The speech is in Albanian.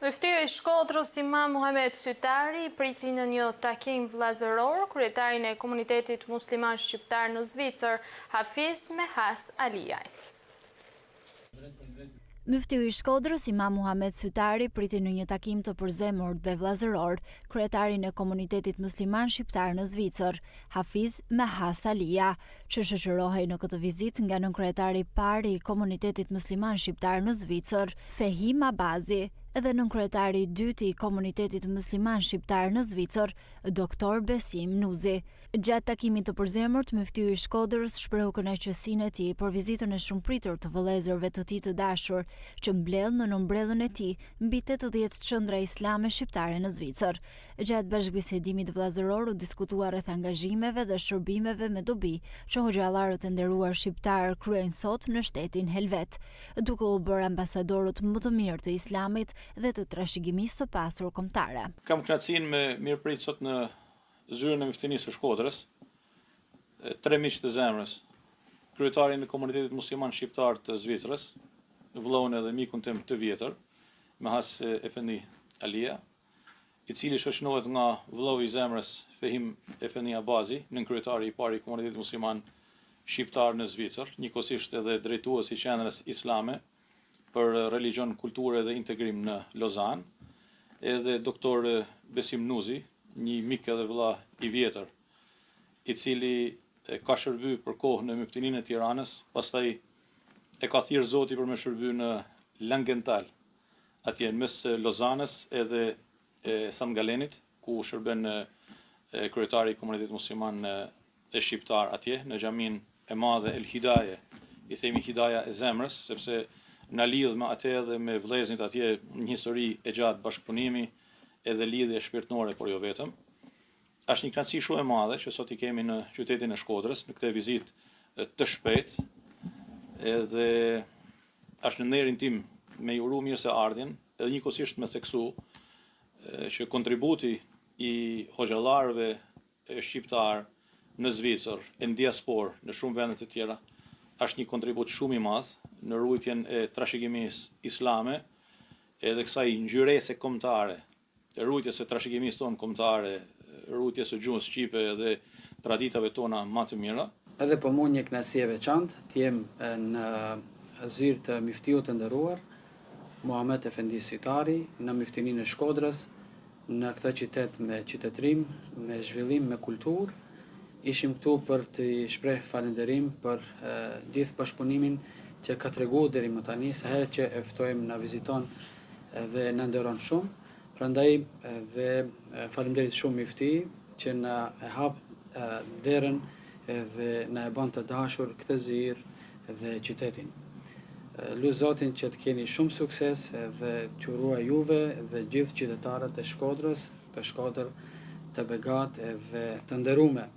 Myftyrja i Shkodrës Imam Muhamet Sytari priti në një takim vllazëror kryetarin e komunitetit musliman shqiptar në Zvicër, Hafiz Mehas Aliaj. Myftiri i Shkodrës Imam Muhamet Sytari priti në një takim të përzemur dhe vllazëror kryetarin e komunitetit musliman shqiptar në Zvicër, Hafiz Mehas Aliaj, që shoqërohej në këtë vizitë nga nënkryetari i parë i komunitetit musliman shqiptar në Zvicër, Fehim Abazi, edhe nënkryetari i dytë i komunitetit musliman shqiptar në Zvicër, Doktor Besim Nuzi. Gjatë takimit të përzemërt, myftiri i Shkodrës shprehu kënaqësinë e tij për vizitën e shumëpritur të vëllezërve të tij të dashur, që mbledh në nëmbredhën e tij mbi 80 qendra islame shqiptare në Zvicër. Gjatë bashkëbisedimit vllazëror u diskutua rreth angazhimeve dhe shërbimeve me dobi që hoxhallarët e nderuar shqiptar kryejnë sot në shtetin helvet, duke u bërë ambasadorët më të mirë të islamit dhe të trashëgimisë së pasur kombëtare. Kam kënaqësinë me mirëprit sot në zyrën e Myftinisë së Shkodrës, 3 miq të zemrës, kryetarin e komunitetit musliman shqiptar të Zvicrës, vëllaun edhe mikun tim të vjetër, Mehas Efendi Alia, i cili shoqënohet nga vëllau i zemrës Fehim Efendi Abazi, nënkryetari i parë i komunitetit musliman shqiptar në Zvicër, njëkohësisht edhe drejtues i qendrës islame për religjon, kulturë dhe integrim në Lozan, edhe doktor Besim Nuzi, një mik edhe vëlla i vjetër, i cili ka shërby për kohë në Myftininë e Tiranës, pastaj e ka thirrë Zoti për me shërby në Langenthal, atje mes Lozanës edhe San Galenit, ku shërben kryetari i komunitetit musliman e shqiptar atje, në xhamin e madhe El Hidaje, i themi Hidaja e zemrës, sepse na lidh me atë edhe me vëllezërit atje një histori e gjatë bashkëpunimi edhe lidhje shpirtënore, por jo vetëm. Është një kënaqësi shumë e madhe që sot i kemi në qytetin e Shkodrës në këtë vizitë të shpejtë, edhe është në nderin tim me i uru mirëseardhjen, edhe njëkohësisht me theksu që kontributi i hoxhallarëve shqiptar në Zvicër, e në diaspor, në shumë vende të tjera, është një kontribut shumë i madh në rujtjen e trashëgimisë islame, edhe kësaj ngjyrese kombëtare, rujtjes së trashëgimisë tonë kombëtare, rujtjes së gjuhës shqipe dhe traditave tona më të mira. Edhe për mua një kënaqësi e veçantë të jem në zyrë të myftiut të nderuar Muhamet Efendi Sytari në Myftininë e Shkodrës, në këtë qytet me qytetërim, me zhvillim, me kulturë. Ishim këtu për të shpreh falënderim për gjithë bashkëpunimin që ka treguar deri më tani, sa herë që e ftojmë na viziton dhe na nderon shumë. Prandaj dhe faleminderit shumë myfti që na e hap derën dhe na e bën të dashur këtë zyrë dhe qytetin. Lut Zotin që të keni shumë sukses dhe t'ju ruaj juve dhe gjithë qytetarët e Shkodrës, të Shkodër, të begat dhe të nderuar.